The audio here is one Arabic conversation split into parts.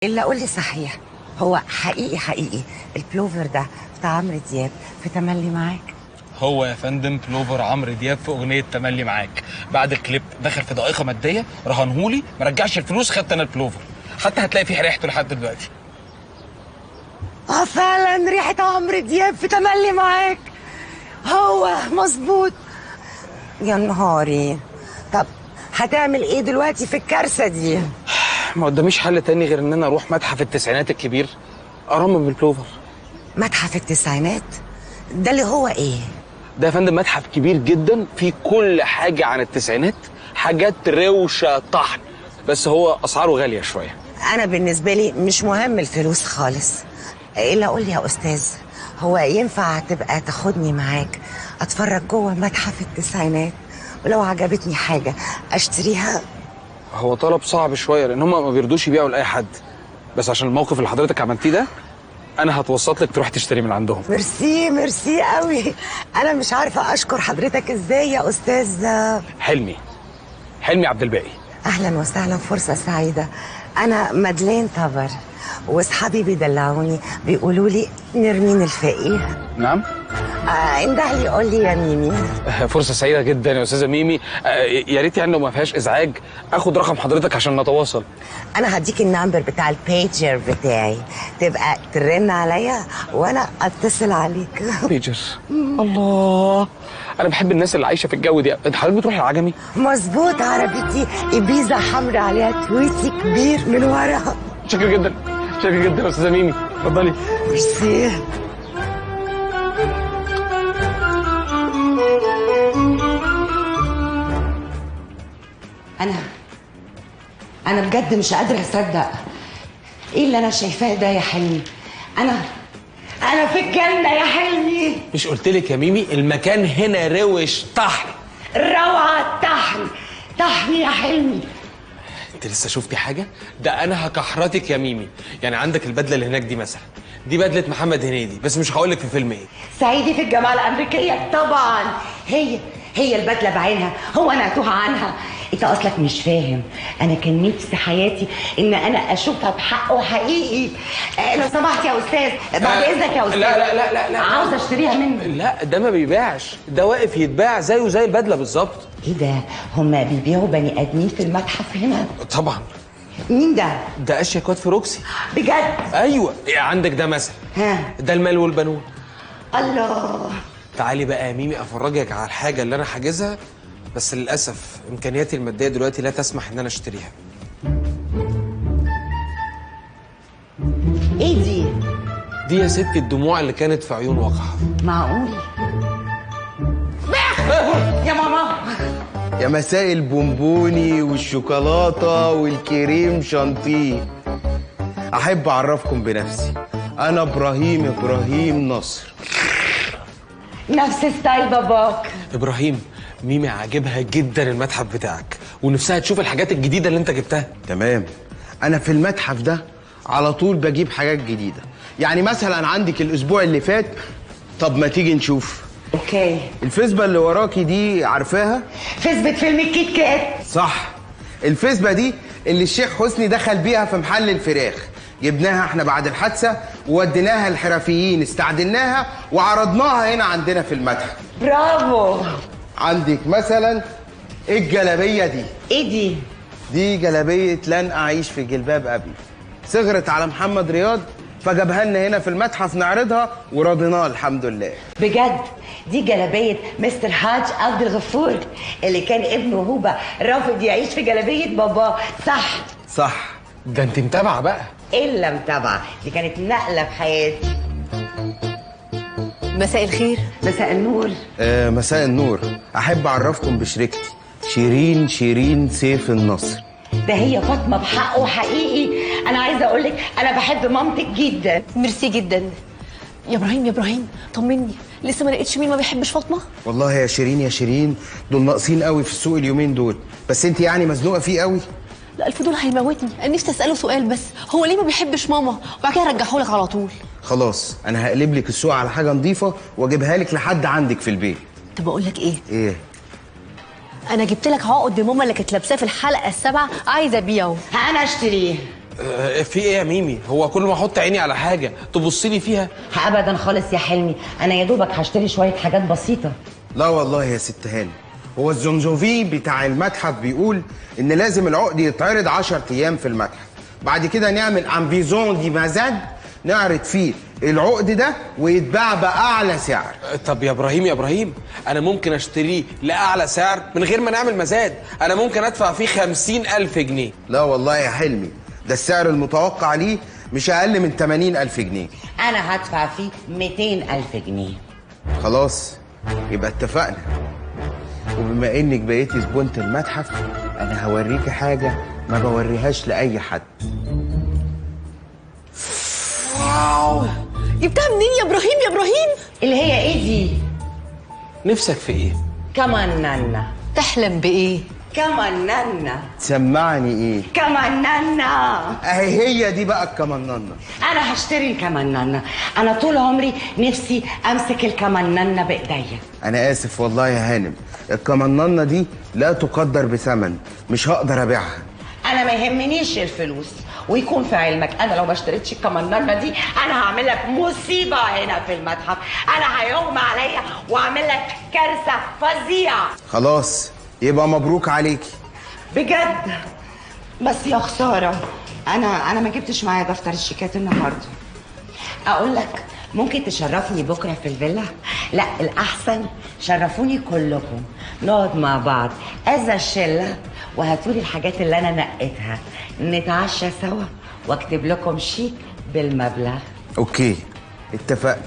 إلا قول لي صحيح، هو حقيقي البلوفر ده بتاع عمرو دياب في تملي معاك؟ هو يا فندم بلوفر عمرو دياب في اغنيه تملي معاك. بعد الكليب دخل في ضائقه ماديه، رهنهولي ما رجعش الفلوس، خدت انا البلوفر. حتى هتلاقي فيه ريحته لحد دلوقتي. فعلا ريحة عمرو دياب في تملي معاك، هو مظبوط. يا نهاري، طب هتعمل ايه دلوقتي في الكارثة دي؟ ما قداميش حل تاني غير ان انا اروح متحف التسعينات الكبير ارمم بالبلوفر. متحف التسعينات ده اللي هو ايه؟ ده يا فندم متحف كبير جدا فيه كل حاجه عن التسعينات، حاجات روشه طحن، بس هو اسعاره غاليه شويه. انا بالنسبة لي مش مهم الفلوس خالص. الا قول لي يا استاذ، هو ينفع تبقى تاخدني معاك اتفرج جوه متحف التسعينات، ولو عجبتني حاجة اشتريها؟ هو طلب صعب شويه لان هم ما بيرضوش يبيعوا لاي حد، بس عشان الموقف اللي حضرتك عملتيه ده انا هتوسط لك تروح تشتري من عندهم. ميرسي قوي. انا مش عارفة اشكر حضرتك ازاي يا استاذ. حلمي عبد الباقي. اهلا وسهلا، فرصة سعيدة. انا مدلين طبر، واصحابي بيدلعوني بيقولوا لي نرمين الفقيه. نعم. انده لي قول لي يا ميمي. فرصة سعيدة جدا يا أستاذة ميمي. يا ريت يعني لو ما فيهاش إزعاج آخد رقم حضرتك عشان نتواصل. أنا هديك النمبر بتاع البيجر بتاعي، تبقى ترن عليا وأنا أتصل عليك. بيجر؟ الله، أنا بحب الناس اللي عايشة في الجو دي. أنت حضرتك بتروح العجمي؟ مظبوط، عربيتي إبيزا حمراء عليها تويتي كبير من ورا. شكرا جدا يا أستاذة ميمي، اتفضلي. ميرسي. أنا بجد مش قادرة أصدق إيه اللي أنا شايفاه ده يا حلمي. أنا في الجنة يا حلمي. مش قلتلك يا ميمي المكان هنا روش طحن؟ روعة طحن يا حلمي. انت لسه شفتي حاجه؟ ده انا هكحرتك يا ميمي. يعني عندك البدله اللي هناك دي مثلا، دي بدله محمد هنيدي، بس مش هقولك في فيلم ايه. صعيدي في الجامعة الأمريكية طبعا. هي البدلة بعينها، هو أنا أتوه عنها؟ أنت أصلك مش فاهم، أنا كان نفسي في حياتي إن أنا أشوفها بحق وحقيقي. لو سمحت يا أستاذ، بعد إذنك يا أستاذ. لا عاوزة أشتريها منه. لا ده ما بيبيعش، ده واقف يتباع زيه زي البدله بالظبط. إيه ده؟ هما بيبيعوا بني آدمين في المتحف هنا؟ طبعا. مين ده؟ ده اشياء كواد في روكسي. بجد؟ ايوه، عندك ده مثلا. ده المال والبنون. الله. تعالي بقى يا ميمي افرجك على الحاجه اللي انا حاجزها، بس للاسف امكانياتي الماديه دلوقتي لا تسمح ان انا اشتريها. ايه دي يا ستي الدموع اللي كانت في عيون وقحة. معقول؟ يا ماما. يا مساء البونبوني والشوكولاتة والكريم شانتيه. أحب أعرفكم بنفسي، أنا إبراهيم نصر. نفس ستايل باباك. ابراهيم، ميمي عاجبها جدا المتحف بتاعك ونفسها تشوف الحاجات الجديده اللي انت جبتها. تمام، أنا في المتحف ده على طول بجيب حاجات جديدة. يعني مثلا عندك الأسبوع اللي فات، طب ما تيجي نشوف. اوكي. الفسبة اللي وراكي دي عارفاها؟ فسبة فيلم الكيت كات. صح، الفسبة دي اللي الشيخ حسني دخل بيها في محل الفراخ. جبناها احنا بعد الحادثة ووديناها الحرفيين، استعدلناها وعرضناها هنا عندنا في المتحف. برافو. عندك مثلا الجلابية دي. ايه دي جلابية لن أعيش في جلباب أبي، صغرت على محمد رياض فجابها لنا هنا في المتحف نعرضها ورضيناه الحمد لله. بجد؟ دي جلابية مستر حاج عبد الغفور اللي كان ابنه هوبا رافض يعيش في جلابية باباه، صح؟ صح. ده انت متابعه بقى. الا متابعة، دي كانت نقلة في حياتي. مساء الخير. مساء النور. مساء النور. أحب أعرفكم بشريكتي شيرين سيف النصر. ده هي فاطمة بحق وحقيقي. أنا عايزة أقولك أنا بحب مامتك جدا. ميرسي جدا. يا ابراهيم طمني، لسه ما لقيتش مين ما بيحبش فاطمه؟ والله يا شيرين دول ناقصين قوي في السوق اليومين دول، بس انت يعني مزنوقه فيه قوي. لا الفضول هيموتني، انا نفسي اساله سؤال بس، هو ليه ما بيحبش ماما وبعد كده ارجعه لك على طول؟ خلاص انا هقلب لك السوق على حاجه نظيفه واجيبها لك لحد عندك في البيت. طب اقول لك ايه؟ ايه؟ انا جبت لك عقد ماما اللي كانت لابساه في الحلقه السابعه، عايزه ابيعه. أنا أشتريه. في ايه يا ميمي؟ هو كل ما احط عيني على حاجه تبص لي فيها؟ ابدا خالص يا حلمي، انا يا دوبك هشتري شويه حاجات بسيطه. لا والله يا ست هاني، هو الزنجوفي بتاع المتحف بيقول ان لازم العقد يتعرض 10 ايام في المتحف، بعد كده نعمل امبيزون دي مزاد نعرض فيه العقد ده ويتباع باعلى سعر. طب يا ابراهيم انا ممكن اشتريه لاعلى سعر من غير ما نعمل مزاد. انا ممكن ادفع فيه 50,000 جنيه. لا والله يا حلمي، ده السعر المتوقع ليه مش اقل من 80,000 جنيه. انا هدفع فيه 200,000 جنيه. خلاص يبقى اتفقنا. وبما انك بقيتي زبونة المتحف، انا هوريكي حاجة ما بوريهاش لأي حد. واو، جبتها منين يا ابراهيم؟ اللي هي ايه دي؟ نفسك في ايه؟ كمان نانا. تحلم بايه؟ كمان نانا. تسمعني ايه؟ كمان نانا. اهي هي دي بقى الكمنانة. انا هشتري الكمنانة. انا طول عمري نفسي امسك الكمنانة بايديا. انا اسف والله يا هانم، الكمنانة دي لا تقدر بثمن، مش هقدر ابيعها. انا ما يهمنيش الفلوس، ويكون في علمك انا لو ما اشتريتش الكمنانة دي انا هعمل لك مصيبة هنا في المتحف. انا هيغمى عليا واعمل لك كارثة فظيعة. خلاص يبقى مبروك عليكي. بجد؟ بس يا خسارة، أنا ما جبتش معايا دفتر الشيكات النهاردة. أقول لك ممكن تشرفني بكرة في الفيلا؟ لا الأحسن شرفوني كلكم، نقعد مع بعض أذا الشلة وهاتولي الحاجات اللي أنا نقيتها، نتعشى سوا واكتب لكم شيك بالمبلغ. اوكي اتفقنا.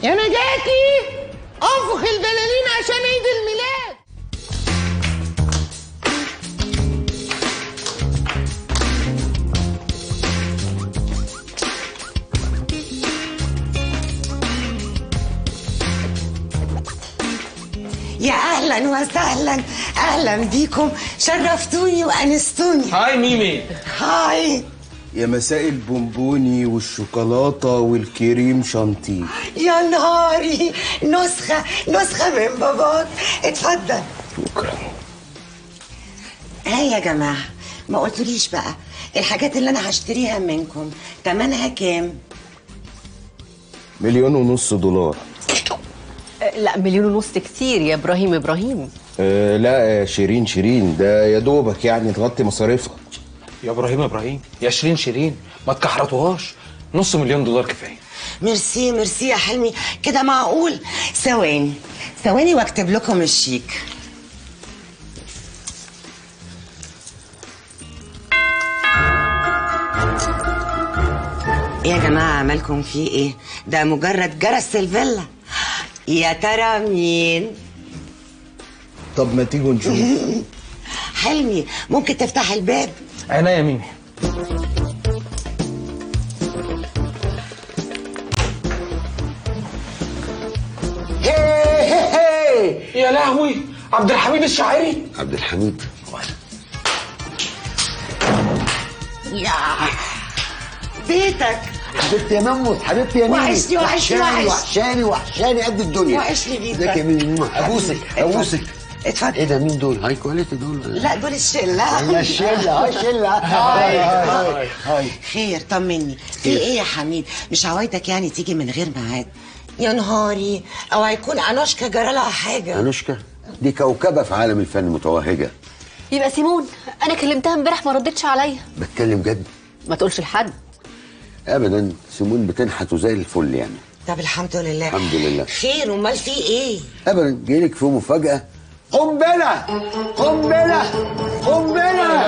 يا نجاتي انفخ البلالين عشان عيد الميلاد. يا اهلا وسهلا، اهلا بيكم، شرفتوني وانستوني. هاي ميمي. هاي. يا مساء البونبوني والشوكولاتة والكريم شانتيه. يا نهاري، نسخة من باباك. اتفضل. شكرا. ها يا جماعة، ما قلتوليش بقى الحاجات اللي انا هشتريها منكم تمنها كام؟ 1.5 مليون دولار. لا 1.5 مليون كتير يا ابراهيم. لا شيرين ده يا دوبك يعني تغطي مصاريفها. يا ابراهيم يا شيرين ما تكحرتوهاش. 500,000 دولار كفايه. ميرسي يا حلمي، كده معقول؟ ثواني واكتب لكم الشيك. يا جماعة عملكم فيه ايه؟ ده مجرد جرس الفيلا. يا ترى مين؟ طب ما تيجوا نشوف. حلمي ممكن تفتح الباب؟ عينيا يا ميمي. يا لهوي، عبد الحميد الشاعري. عبد الحميد يا بيتك. حبيبتي يا مموت، حبيبتي يا ميمي. وحشاني قد الدنيا. وحشني بيتك. ازيك يا ميمي؟ ابوسك. اتفضل. ايه ده؟ مين دول؟ هاي كواليتي دول؟ لا دول الشلة. يا الشله. هاي. خير طمني، في ايه يا حميد؟ مش عوايدك يعني تيجي من غير ميعاد؟ يا نهاري، او هيكون انوشكا جرالها حاجه. انوشكا دي كوكبه في عالم الفن متوهجه. يبقى سيمون، انا كلمتها امبارح ما ردتش عليا. بتكلم جد؟ ما تقولش لحد. ابدا، سيمون بتنحت زي الفل يعني. طب الحمد لله. الحمد لله. خير، امال في ايه؟ ابدا، جايلك في مفاجاه. قنبله.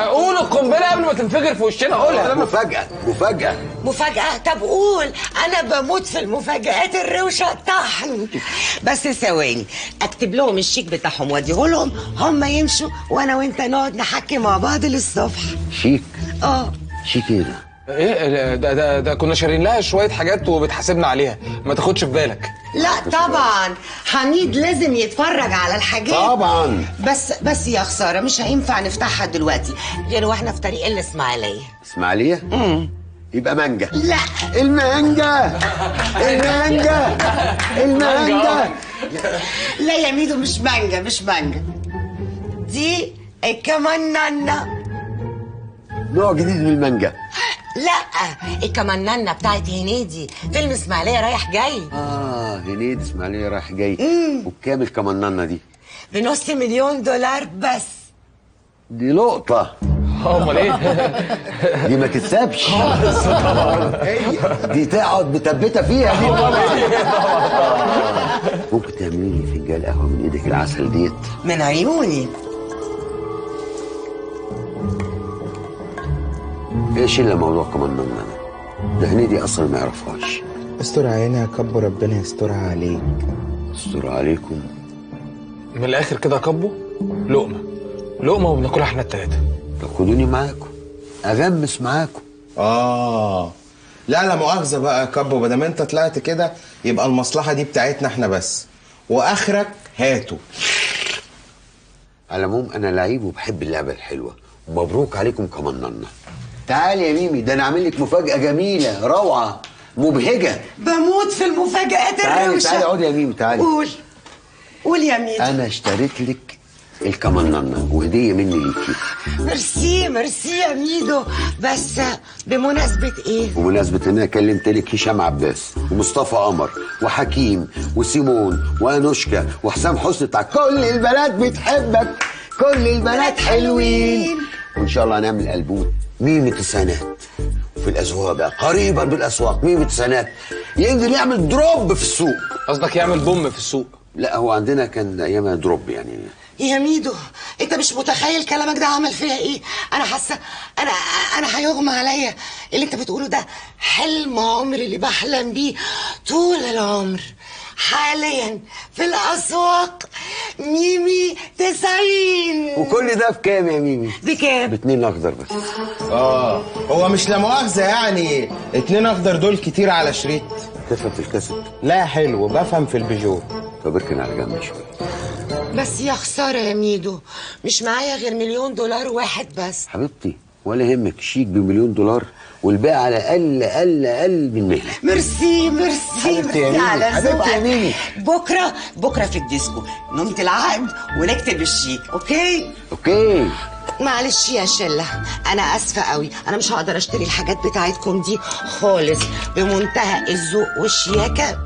قول القنبله قبل ما تنفجر في وشنا. قولها. مفاجاه. طب قول، انا بموت في المفاجآت الروشه الطحن. بس ثواني اكتب لهم الشيك بتاعهم واديه لهم، هم يمشوا وانا وانت نقعد نحكي مع بعض للصبح. شيك ايه ده؟ ايه ده كنا شارين لها شويه حاجات وبتحاسبنا عليها، ما تاخدش في بالك. لا طبعا حميد لازم يتفرج على الحاجات طبعا. بس يا خساره مش هينفع نفتحها دلوقتي غير واحنا في طريق الاسماعيليه. اسماعيليه؟ يبقى مانجا. لا المانجا. لا يا ميدو، مش مانجا دي الكمنانة. نوع جديد من المانجا. لا الكماننة بتاعت هنيدي، فيلم اسماعيلية رايح جاي. هنيدي اسماعيلية رايح جاي. وبكام الكماننة دي؟ ب500 مليون دولار بس. دي لقطة. امال ايه؟ دي ما تتسابش. دي تقعد متبتة فيها دي. ممكن تعملي لي فنجان قهوة من ايدك العسل ديت؟ من عيوني. ايش الا موضوع كماننة ده هنيدي اصلا ما يعرفهاش. استر علينا يا كبو، ربنا يسترها عليك. استر عليكم. من الاخر كده يا كبو، لقمه لقمه وبناكلها احنا التلاته. طب خدوني معاكم، اغمس معاكم. لا مؤاخذة بقى يا كبو، ما دام انت طلعت كده يبقى المصلحة دي بتاعتنا احنا بس، واخرك هاته. على العموم انا لعيب وبحب اللعبة الحلوة، ومبروك عليكم كماننة. تعالي يا ميمي، ده انا عامل لك مفاجأة جميلة روعة مبهجة. بموت في المفاجآت الروشة. تعالي اقعدي يا ميمي، تعالي. قول يا ميدو. انا اشتريت لك الكماننة وهدية مني ليكي. ميرسي يا ميدو، بس بمناسبة ايه؟ بمناسبة ان انا كلمت لك هشام عباس ومصطفى قمر وحكيم وسيمون وانوشكا وحسام حسني بتاع كل البنات بتحبك، كل البنات حلوين. وان شاء الله هنعمل ألبوم ميمي التسعينات في الاسواق بقى، قريبا بالاسواق. ميمي التسعينات ينزل يعمل دروب في السوق. قصدك يعمل بوم في السوق؟ لا هو عندنا كان ايامها دروب يعني. يا ميدو انت مش متخيل كلامك ده عمل فيها ايه. انا حاسه انا هيغمى عليا. اللي انت بتقوله ده حلم عمري اللي بحلم بيه طول العمر. حاليا في الاسواق ميمي 90. وكل ده بكام يا ميمي؟ بكام؟ ب2 اخضر بس. هو مش لا مؤاخذة يعني 2 اخضر دول كتير على شريط. تفهم في الكاسيت؟ لا حلو، بفهم في البيجو. طب اركن على جنب شويه. بس يا خساره يا ميدو، مش معايا غير $1 مليون واحد بس. حبيبتي ولا يهمك، شيك ب1 مليون والباقي على اقل من مهله. ميرسي حبيبتي يا ميمي، على حبيبتي يا ميمي. بكره في الديسكو نومة العقد ونكتب الشيك. اوكي. معلش يا شله، انا اسفه قوي، انا مش هقدر اشتري الحاجات بتاعتكم دي خالص. بمنتهى الذوق والشياكه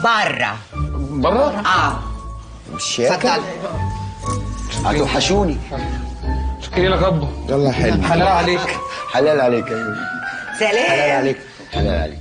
بره. الشياكة. اتفضل. هتوحشوني. شكرا لك ابو. يلا حلو. حلال عليك. حلال عليك يا ميمي. سلام. حلال عليك. حلال عليك.